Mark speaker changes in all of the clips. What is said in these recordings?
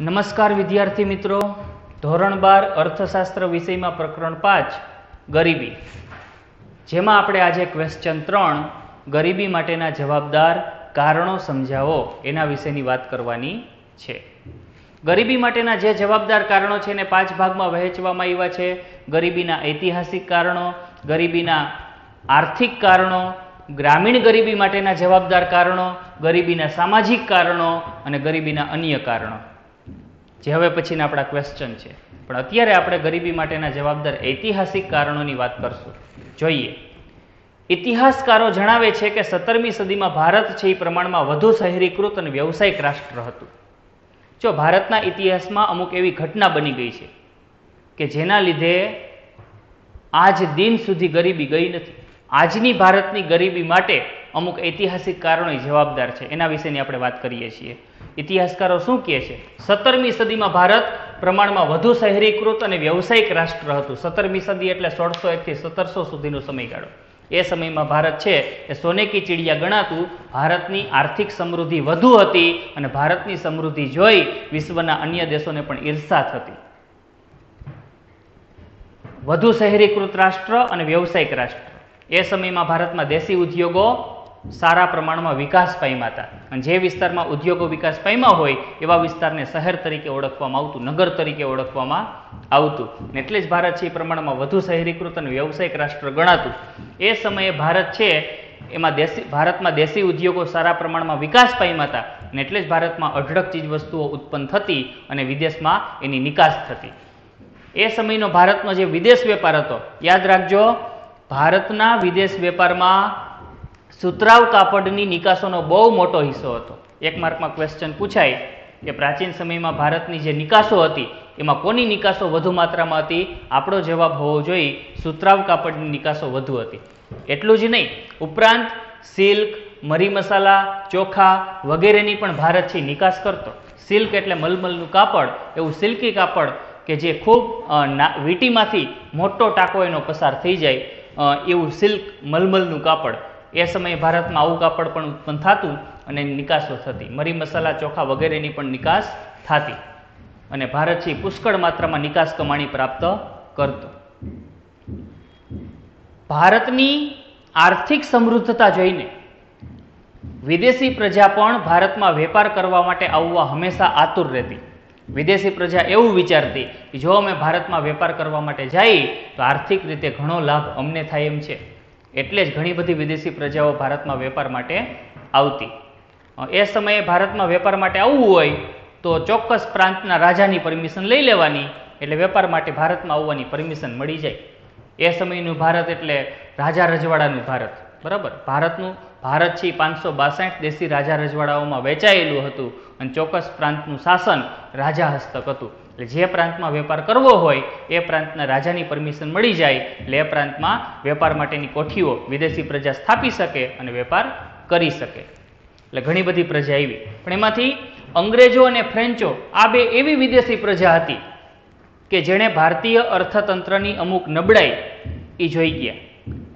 Speaker 1: નમસ્કાર વિદ્યાર્થી મિત્રો, ધોરણ 12 અર્થશાસ્ત્ર વિષયમાં પ્રકરણ 5 ગરીબી, જેમાં આપણે આજે ક્વેશ્ચન 3 ગરીબી માટેના જવાબદાર કારણો સમજાવો એના વિશેની વાત કરવાની છે. ગરીબી માટેના જે જવાબદાર કારણો છે એને 5 ભાગમાં વહેંચવામાં આવ્યા છે. ગરીબીના ઐતિહાસિક કારણો, ગરીબીના આર્થિક કારણો, ગ્રામીણ ગરીબી માટેના જવાબદાર કારણો, ગરીબીના સામાજિક કારણો અને ગરીબીના અન્ય કારણો, જે હવે પછીના આપણા ક્વેશ્ચન છે. પણ અત્યારે આપણે ગરીબી માટેના જવાબદાર ઐતિહાસિક કારણોની વાત કરશું. જોઈએ, ઇતિહાસકારો જણાવે છે કે 17મી સદીમાં ભારત છે એ પ્રમાણમાં વધુ શહેરીકૃત અને વ્યવસાયિક રાષ્ટ્ર હતું. જો ભારતના ઇતિહાસમાં અમુક એવી ઘટના બની ગઈ છે કે જેના લીધે આજ દિન સુધી ગરીબી ગઈ નથી. આજની ભારતની ગરીબી માટે અમુક ઐતિહાસિક કારણો જવાબદાર છે. એના વિશેની આપણે વાત કરીએ છીએ. ઇતિહાસકારો શું કહે છે? 17મી સદીમાં ભારત પ્રમાણમાં વધુ શહેરીકૃત અને વ્યવસાયિક રાષ્ટ્ર હતું. 17મી સદી એટલે 1601 થી 1700 સુધીનો સમયગાળો. એ સમયમાં ભારત છે એ સોને કી ચીડિયા ગણાતું. ભારતની આર્થિક સમૃદ્ધિ વધુ હતી અને ભારતની સમૃદ્ધિ જોઈ વિશ્વના અન્ય દેશોને પણ ઈર્ષા થતી. વધુ શહેરીકૃત રાષ્ટ્ર અને વ્યવસાયિક રાષ્ટ્ર. એ સમયમાં ભારતમાં દેશી ઉદ્યોગો સારા પ્રમાણમાં વિકાસ પામ્યા હતા. અને જે વિસ્તારમાં ઉદ્યોગો વિકાસ પામ્યા હોય એવા વિસ્તારને શહેર તરીકે ઓળખવામાં આવતું, નગર તરીકે ઓળખવામાં આવતું. એટલે જ ભારત છે એ પ્રમાણમાં વધુ શહેરીકૃત અને વ્યવસાયિક રાષ્ટ્ર ગણાતું. એ સમયે ભારત છે એમાં ભારતમાં દેશી ઉદ્યોગો સારા પ્રમાણમાં વિકાસ પામ્યા હતા અને એટલે જ ભારતમાં અઢળક ચીજ વસ્તુઓ ઉત્પન્ન થતી અને વિદેશમાં એની નિકાસ થતી. એ સમયનો ભારતનો જે વિદેશ વેપાર હતો, યાદ રાખજો, ભારતના વિદેશ વેપારમાં સુતરાઉ કાપડની નિકાસોનો બહુ મોટો હિસ્સો હતો. એક માર્કમાં ક્વેશ્ચન પૂછાય કે પ્રાચીન સમયમાં ભારતની જે નિકાસો હતી એમાં કોની નિકાસો વધુ માત્રામાં હતી? આપણો જવાબ હોવો જોઈએ સુતરાઉ કાપડની નિકાસો વધુ હતી. એટલું જ નહીં, ઉપરાંત સિલ્ક, મરી મસાલા, ચોખા વગેરેની પણ ભારત છે નિકાસ કરતો. સિલ્ક એટલે મલમલનું કાપડ, એવું સિલ્કી કાપડ કે જે ખૂબ વીંટીમાંથી મોટો ટાંકો એનો પસાર થઈ જાય એવું સિલ્ક મલમલનું કાપડ. એ સમયે ભારતમાં આવું કાપડ પણ ઉત્પન્ન થતું અને નિકાસો થતી. મરી મસાલા, ચોખા વગેરેની પણ નિકાસ થતી અને ભારત છે પુષ્કળ માત્રામાં નિકાસ કમાણી પ્રાપ્ત કરતો. ભારતની આર્થિક સમૃદ્ધતા જોઈને વિદેશી પ્રજા પણ ભારતમાં વેપાર કરવા માટે આવવા હંમેશા આતુર રહેતી. વિદેશી પ્રજા એવું વિચારતી કે જો અમે ભારતમાં વેપાર કરવા માટે જઈએ તો આર્થિક રીતે ઘણો લાભ અમને થાય એમ છે. એટલે જ ઘણી બધી વિદેશી પ્રજાઓ ભારતમાં વેપાર માટે આવતી. એ સમયે ભારતમાં વેપાર માટે આવવું હોય તો ચોક્કસ પ્રાંતના રાજાની પરમિશન લઈ લેવાની, એટલે વેપાર માટે ભારતમાં આવવાની પરમિશન મળી જાય. એ સમયનું ભારત એટલે રાજા રજવાડાનું ભારત, બરાબર. ભારત છે 562 દેશી રાજા રજવાડાઓમાં વહેંચાયેલું હતું અને ચોક્કસ પ્રાંતનું શાસન રાજા હસ્તક હતું. એટલે જે પ્રાંતમાં વેપાર કરવો હોય એ પ્રાંતના રાજાની પરમિશન મળી જાય એટલે એ પ્રાંતમાં વેપાર માટેની કોઠીઓ વિદેશી પ્રજા સ્થાપી શકે અને વેપાર કરી શકે. એટલે ઘણી બધી પ્રજા આવી. પણ એમાંથી અંગ્રેજો અને ફ્રેન્ચો આ બે એવી વિદેશી પ્રજા હતી કે જેણે ભારતીય અર્થતંત્રની અમુક નબળાઈ એ જોઈ ગયા.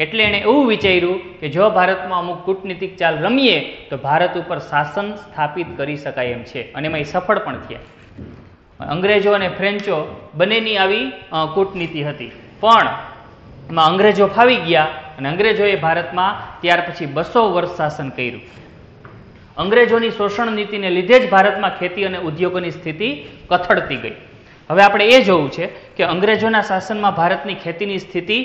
Speaker 1: એટલે એણે એવું વિચાર્યું કે જો ભારતમાં અમુક કૂટનીતિક ચાલ રમીએ તો ભારત ઉપર શાસન સ્થાપિત કરી શકાય એમ છે અને એમાં એ સફળ પણ થયા. અંગ્રેજો અને ફ્રેન્ચો બંનેની આવી કૂટનીતિ હતી, પણ એમાં અંગ્રેજો ફાવી ગયા અને અંગ્રેજોએ ભારતમાં ત્યાર પછી 200 વર્ષ શાસન કર્યું. અંગ્રેજોની શોષણ નીતિને લીધે જ ભારતમાં ખેતી અને ઉદ્યોગોની સ્થિતિ કથળતી ગઈ. હવે આપણે એ જોવું છે કે અંગ્રેજોના શાસનમાં ભારતની ખેતીની સ્થિતિ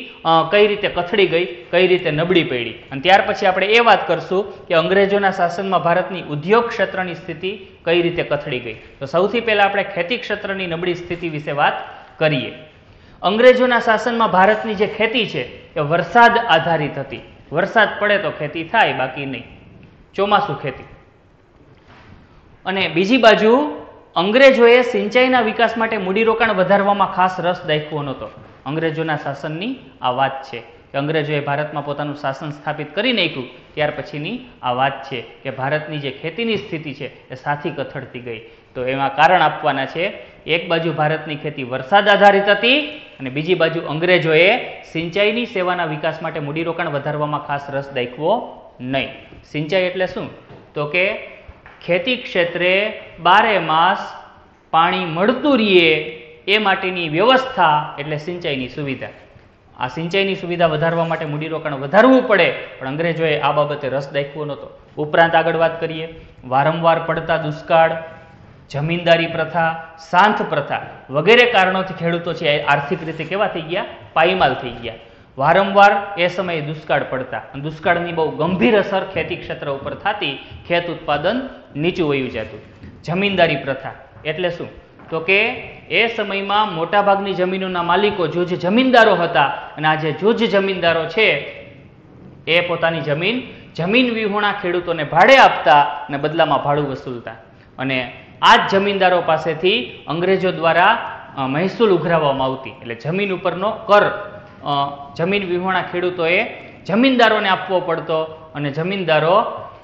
Speaker 1: કઈ રીતે કથળી ગઈ, કઈ રીતે નબળી પડી, અને ત્યાર પછી આપણે એ વાત કરશું કે અંગ્રેજોના શાસનમાં ભારતની ઉદ્યોગ ક્ષેત્રની સ્થિતિ કઈ રીતે કથળી ગઈ. તો સૌથી પહેલા આપણે ખેતી ક્ષેત્રની નબળી સ્થિતિ વિશે વાત કરીએ. અંગ્રેજોના શાસનમાં ભારતની જે ખેતી છે એ વરસાદ આધારિત હતી. વરસાદ પડે તો ખેતી થાય, બાકી નહીં, ચોમાસું ખેતી. અને બીજી બાજુ અંગ્રેજોએ સિંચાઈના વિકાસ માટે મૂડીરોકાણ વધારવામાં ખાસ રસ દાખવ્યો નહોતો. અંગ્રેજોના શાસનની આ વાત છે કે અંગ્રેજોએ ભારતમાં પોતાનું શાસન સ્થાપિત કરી નાખ્યું ત્યાર પછીની આ વાત છે કે ભારતની જે ખેતીની સ્થિતિ છે એ સાથી કથળતી ગઈ. તો એમાં કારણ આપવાના છે. એક બાજુ ભારતની ખેતી વરસાદ આધારિત હતી અને બીજી બાજુ અંગ્રેજોએ સિંચાઈની સેવાના વિકાસ માટે મૂડીરોકાણ વધારવામાં ખાસ રસ દાખવ્યો નહીં. સિંચાઈ એટલે શું? તો કે ખેતી ક્ષેત્રે 12 માસ પાણી મળતું રહીએ એ માટેની વ્યવસ્થા એટલે સિંચાઈની સુવિધા. આ સિંચાઈની સુવિધા વધારવા માટે મૂડીરોકાણ વધારવું પડે, પણ અંગ્રેજોએ આ બાબતે રસ દાખવ્યો નહોતો. ઉપરાંત આગળ વાત કરીએ, વારંવાર પડતા દુષ્કાળ, જમીનદારી પ્રથા, સાંથ પ્રથા વગેરે કારણોથી ખેડૂતો છે આર્થિક રીતે કેવા થઈ ગયા? પાયમાલ થઈ ગયા. વારંવાર એ સમયે દુષ્કાળ પડતા અને દુષ્કાળની બહુ ગંભીર અસર ખેતી ક્ષેત્ર ઉપર થતી, ખેત ઉત્પાદન નીચું વયું જતું. જમીનદારી પ્રથા એટલે શું? તો કે એ સમયમાં મોટાભાગની જમીનોના માલિકો જૂજ જમીનદારો હતા, અને આ જે જૂજ જમીનદારો છે એ પોતાની જમીન વિહોણા ખેડૂતોને ભાડે આપતા અને બદલામાં ભાડું વસૂલતા, અને આ જ જમીનદારો પાસેથી અંગ્રેજો દ્વારા મહેસૂલ ઉઘરાવવામાં આવતી. એટલે જમીન ઉપરનો કર જમીન વિહોણા ખેડૂતોએ જમીનદારોને આપવો પડતો, અને જમીનદારો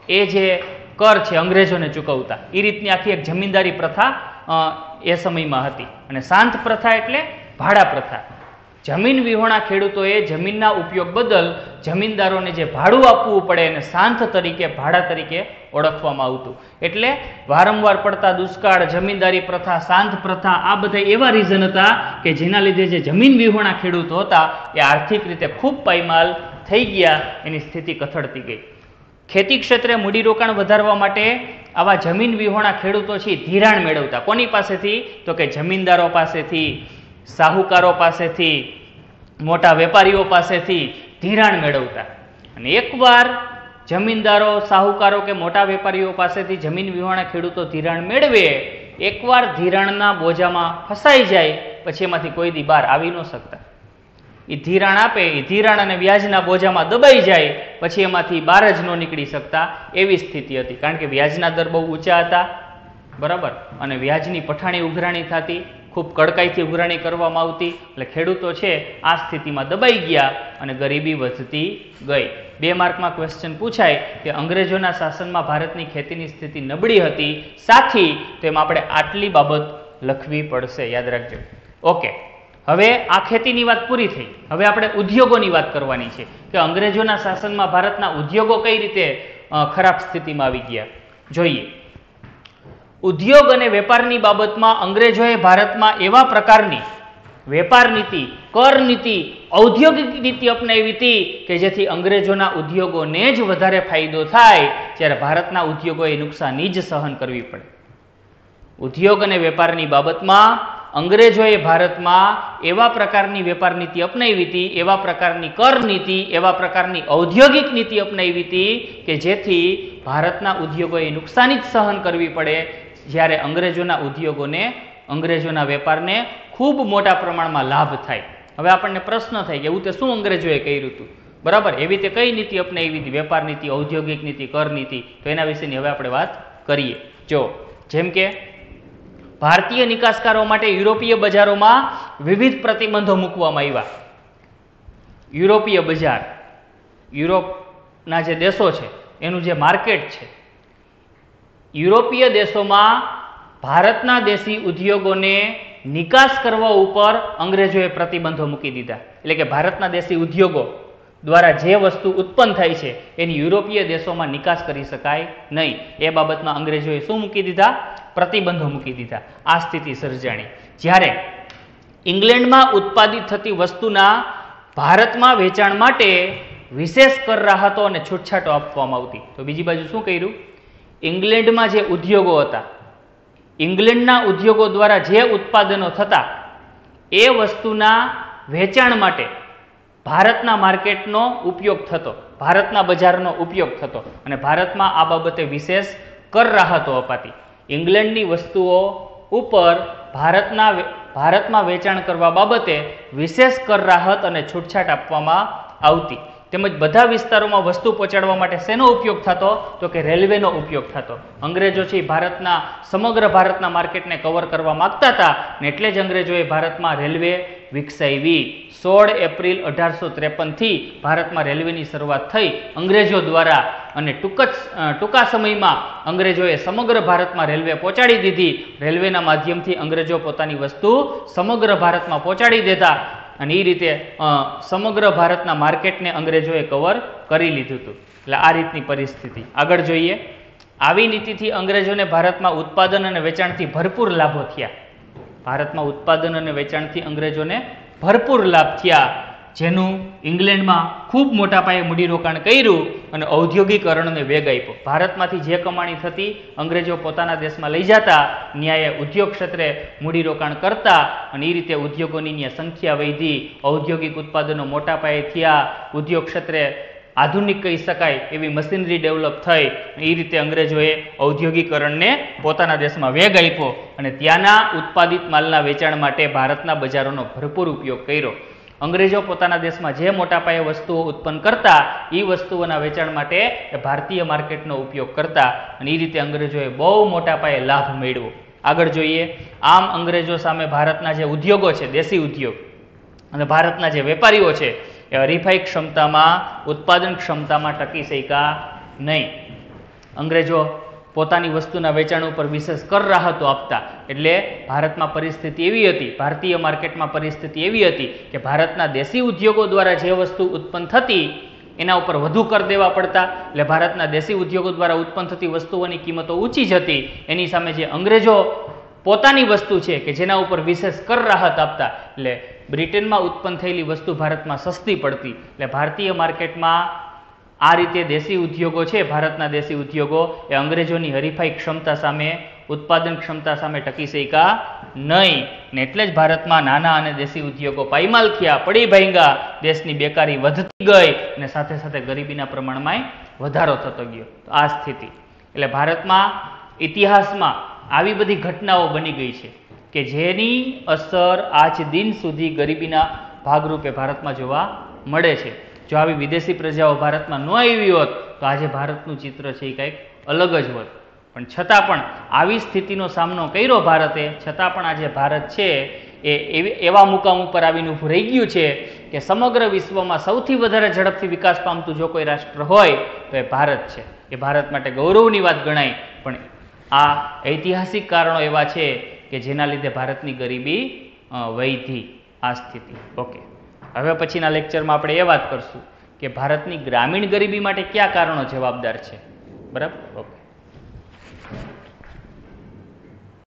Speaker 1: એ જે કર છે અંગ્રેજોને ચૂકવતા. એ રીતની આખી એક જમીનદારી પ્રથા એ સમયમાં હતી. અને સાંત પ્રથા એટલે ભાડા પ્રથા. જમીન વિહોણા ખેડૂતોએ જમીનના ઉપયોગ બદલ જમીનદારોને જે ભાડું આપવું પડે એને સાંત તરીકે, ભાડા તરીકે ઓળખવામાં આવતું. એટલે વારંવાર પડતા દુષ્કાળ, જમીનદારી પ્રથા, સાંત પ્રથા આ બધા એવા રીઝન હતા કે જેના લીધે જે જમીન વિહોણા ખેડૂતો હતા એ આર્થિક રીતે ખૂબ પાયમાલ થઈ ગયા, એની સ્થિતિ કથળતી ગઈ. ખેતી ક્ષેત્રે મૂડીરોકાણ વધારવા માટે આવા જમીન વિહોણા ખેડૂતો છે ધિરાણ મેળવતા. કોની પાસેથી? તો કે જમીનદારો પાસેથી, સાહુકારો પાસેથી, મોટા વેપારીઓ પાસેથી ધિરાણ મેળવતા. અને એકવાર જમીનદારો, સાહુકારો કે મોટા વેપારીઓ પાસેથી જમીન વિહોણા ખેડૂતો ધિરાણ મેળવે, એકવાર ધિરાણના બોજામાં ફસાઈ જાય પછી એમાંથી કોઈ દી બહાર આવી ન શકતા. એ ધિરાણ આપે, એ ધિરાણ અને વ્યાજના બોજામાં દબાઈ જાય પછી એમાંથી બહાર જ ન નીકળી શકતા એવી સ્થિતિ હતી. કારણ કે વ્યાજના દર બહુ ઊંચા હતા, બરાબર, અને વ્યાજની પઠાણી ઉઘરાણી થતી, ખૂબ કડકાઈથી ઉઘરાણી કરવામાં આવતી. એટલે ખેડૂતો છે આ સ્થિતિમાં દબાઈ ગયા અને ગરીબી વધતી ગઈ. 2 માર્કમાં ક્વેશ્ચન પૂછાય કે અંગ્રેજોના શાસનમાં ભારતની ખેતીની સ્થિતિ નબળી હતી સાથી, તો એમાં આપણે આટલી બાબત લખવી પડશે, યાદ રાખજો. ઓકે, હવે આ ખેતીની વાત પૂરી થઈ. હવે આપણે ઉદ્યોગોની વાત કરવાની છે કે અંગ્રેજોના શાસનમાં ભારતના ઉદ્યોગો કઈ રીતે ખરાબ સ્થિતિમાં આવી ગયા. જોઈએ, ઉદ્યોગ અને વેપારની બાબતમાં અંગ્રેજોએ ભારતમાં એવા પ્રકારની વેપાર નીતિ, કર નીતિ, ઔદ્યોગિક નીતિ અપનાવી હતી કે જેથી અંગ્રેજોના ઉદ્યોગોને જ વધારે ફાયદો થાય, જ્યારે ભારતના ઉદ્યોગોએ નુકસાની જ સહન કરવી પડે. ઉદ્યોગ અને વેપારની બાબતમાં અંગ્રેજોએ ભારતમાં એવા પ્રકારની વેપાર નીતિ અપનાવી હતી, એવા પ્રકારની કર નીતિ, એવા પ્રકારની ઔદ્યોગિક નીતિ અપનાવી હતી કે જેથી ભારતના ઉદ્યોગોએ નુકસાની જ સહન કરવી પડે, જ્યારે અંગ્રેજોના ઉદ્યોગોને, અંગ્રેજોના વેપારને ખૂબ મોટા પ્રમાણમાં લાભ થાય. હવે આપણને પ્રશ્ન થાય કે એવું તે શું અંગ્રેજોએ કર્યું હતું? બરાબર, એવી રીતે કઈ નીતિ અપનાવી હતી? વેપાર નીતિ, ઔદ્યોગિક નીતિ, કર નીતિ. તો એના વિશેની હવે આપણે વાત કરીએ. જો, જેમ કે ભારતીય નિકાસકારો માટે યુરોપીય બજારોમાં વિવિધ પ્રતિબંધો મૂકવામાં આવ્યા. યુરોપીય બજાર, યુરોપના જે દેશો છે એનું જે માર્કેટ છે, યુરોપીય દેશોમાં ભારતના દેશી ઉદ્યોગોને નિકાસ કરવા ઉપર અંગ્રેજોએ પ્રતિબંધો મૂકી દીધા. એટલે કે ભારતના દેશી ઉદ્યોગો દ્વારા જે વસ્તુ ઉત્પન્ન થાય છે એની યુરોપીય દેશોમાં નિકાસ કરી શકાય નહીં. એ બાબતમાં અંગ્રેજોએ શું મૂકી દીધા? પ્રતિબંધો મૂકી દીધા. આ સ્થિતિ સર્જાણી. જ્યારે ઇંગ્લેન્ડમાં ઉત્પાદિત થતી વસ્તુના ભારતમાં વેચાણ માટે વિશેષ કર રાહતો અને છૂટછાટો આપવામાં આવતી. તો બીજી બાજુ શું કર્યું? ઇંગ્લેન્ડમાં જે ઉદ્યોગો હતા, ઇંગ્લેન્ડના ઉદ્યોગો દ્વારા જે ઉત્પાદનો થતા એ વસ્તુના વેચાણ માટે ભારતના માર્કેટનો ઉપયોગ થતો, ભારતના બજારનો ઉપયોગ થતો, અને ભારતમાં આ બાબતે વિશેષ કર રાહતો અપાતી. ઇંગ્લેન્ડની વસ્તુઓ ઉપર ભારતમાં વેચાણ કરવા બાબતે વિશેષ કર રાહત અને છૂટછાટ આપવામાં આવતી. તેમજ બધા વિસ્તારોમાં વસ્તુ પહોંચાડવા માટે શેનો ઉપયોગ થતો? તો કે રેલવેનો ઉપયોગ થતો. અંગ્રેજો છે ભારતના, સમગ્ર ભારતના માર્કેટને કવર કરવા માંગતા હતા, ને એટલે જ અંગ્રેજોએ ભારતમાં રેલવે વિકસાવી. 16 એપ્રિલ 1853 થી ભારતમાં રેલવેની શરૂઆત થઈ અંગ્રેજો દ્વારા, અને ટૂંકા સમયમાં અંગ્રેજોએ સમગ્ર ભારતમાં રેલવે પહોંચાડી દીધી. રેલવેના માધ્યમથી અંગ્રેજો પોતાની વસ્તુ સમગ્ર ભારતમાં પહોંચાડી દેતા, અને એ રીતે સમગ્ર ભારતના માર્કેટને અંગ્રેજોએ કવર કરી લીધું હતું. એટલે આ રીતની પરિસ્થિતિ. આગળ જોઈએ, આવી નીતિથી અંગ્રેજોને ભારતમાં ઉત્પાદન અને વેચાણથી ભરપૂર લાભો થયા. ભારતમાં ઉત્પાદન અને વેચાણથી અંગ્રેજોને ભરપૂર લાભ થયા, જેનું ઇંગ્લેન્ડમાં ખૂબ મોટા પાયે મૂડીરોકાણ કર્યું અને ઔદ્યોગિકરણને વેગ આપ્યો. ભારતમાંથી જે કમાણી થતી અંગ્રેજો પોતાના દેશમાં લઈ જતા, ન્યાય ઉદ્યોગ ક્ષેત્રે મૂડીરોકાણ કરતા અને એ રીતે ઉદ્યોગોની ન્યા સંખ્યા વધી, ઔદ્યોગિક ઉત્પાદનો મોટા પાયે થયા, ઉદ્યોગ ક્ષેત્રે આધુનિક કહી શકાય એવી મશીનરી ડેવલપ થઈ. એ રીતે અંગ્રેજોએ ઔદ્યોગિકરણને પોતાના દેશમાં વેગ આપ્યો અને ત્યાંના ઉત્પાદિત માલના વેચાણ માટે ભારતના બજારોનો ભરપૂર ઉપયોગ કર્યો. અંગ્રેજો પોતાના દેશમાં જે મોટા પાયે વસ્તુઓ ઉત્પન્ન કરતા એ વસ્તુઓના વેચાણ માટે ભારતીય માર્કેટનો ઉપયોગ કરતા અને એ રીતે અંગ્રેજોએ બહુ મોટા પાયે લાભ મેળવ્યો. આગળ જોઈએ. આમ અંગ્રેજો સામે ભારતના જે ઉદ્યોગો છે, દેશી ઉદ્યોગ, અને ભારતના જે વેપારીઓ છે એ હરીફાઈ ક્ષમતામાં, ઉત્પાદન ક્ષમતામાં ટકી શક્યા નહીં. અંગ્રેજો પોતાની વસ્તુના વેચાણ ઉપર વિશેષ કર રાહતો આપતા, એટલે ભારતમાં પરિસ્થિતિ એવી હતી, ભારતીય માર્કેટમાં પરિસ્થિતિ એવી હતી કે ભારતના દેશી ઉદ્યોગો દ્વારા જે વસ્તુ ઉત્પન્ન થતી એના ઉપર વધુ કર દેવા પડતા, એટલે ભારતના દેશી ઉદ્યોગો દ્વારા ઉત્પન્ન થતી વસ્તુઓની કિંમતો ઊંચી જ હતી. એની સામે જે અંગ્રેજો પોતાની વસ્તુ છે કે જેના ઉપર વિશેષ કર રાહત આપતા, એટલે બ્રિટનમાં ઉત્પન્ન થયેલી વસ્તુ ભારતમાં સસ્તી પડતી. એટલે ભારતીય માર્કેટમાં આ રીતે દેશી ઉદ્યોગો છે, ભારતના દેશી ઉદ્યોગો એ અંગ્રેજોની હરીફાઈ ક્ષમતા સામે, ઉત્પાદન ક્ષમતા સામે ટકી શક્યા નહીં ને એટલે જ ભારતમાં નાના અને દેશી ઉદ્યોગો પાયમાલ થયા, પડી ભાંગ્યા, દેશની બેકારી વધતી ગઈ અને સાથે સાથે ગરીબીના પ્રમાણમાં વધારો થતો ગયો. તો આ સ્થિતિ, એટલે ભારતમાં ઇતિહાસમાં આવી બધી ઘટનાઓ બની ગઈ છે કે જેની અસર આજ દિન સુધી ગરીબીના ભાગરૂપે ભારતમાં જોવા મળે છે. જો આવી વિદેશી પ્રજાઓ ભારતમાં ન આવી હોત તો આજે ભારતનું ચિત્ર છે એ કંઈક અલગ જ હોત. પણ છતાં પણ આવી સ્થિતિનો સામનો કર્યો ભારતે, છતાં પણ આજે ભારત છે એ એવા મુકામ ઉપર આવીને ઊભું રહી ગયું છે કે સમગ્ર વિશ્વમાં સૌથી વધારે ઝડપથી વિકાસ પામતું જો કોઈ રાષ્ટ્ર હોય તો એ ભારત છે. એ ભારત માટે ગૌરવની વાત ગણાય. પણ આ ઐતિહાસિક કારણો એવા છે કે જેના લીધે ભારતની ગરીબી વધી. આ સ્થિતિ. ઓકે, હવે પછીના લેક્ચરમાં આપણે એ વાત કરશું કે ભારતની ગ્રામીણ ગરીબી માટે કયા કારણો જવાબદાર છે. બરાબર? ઓકે.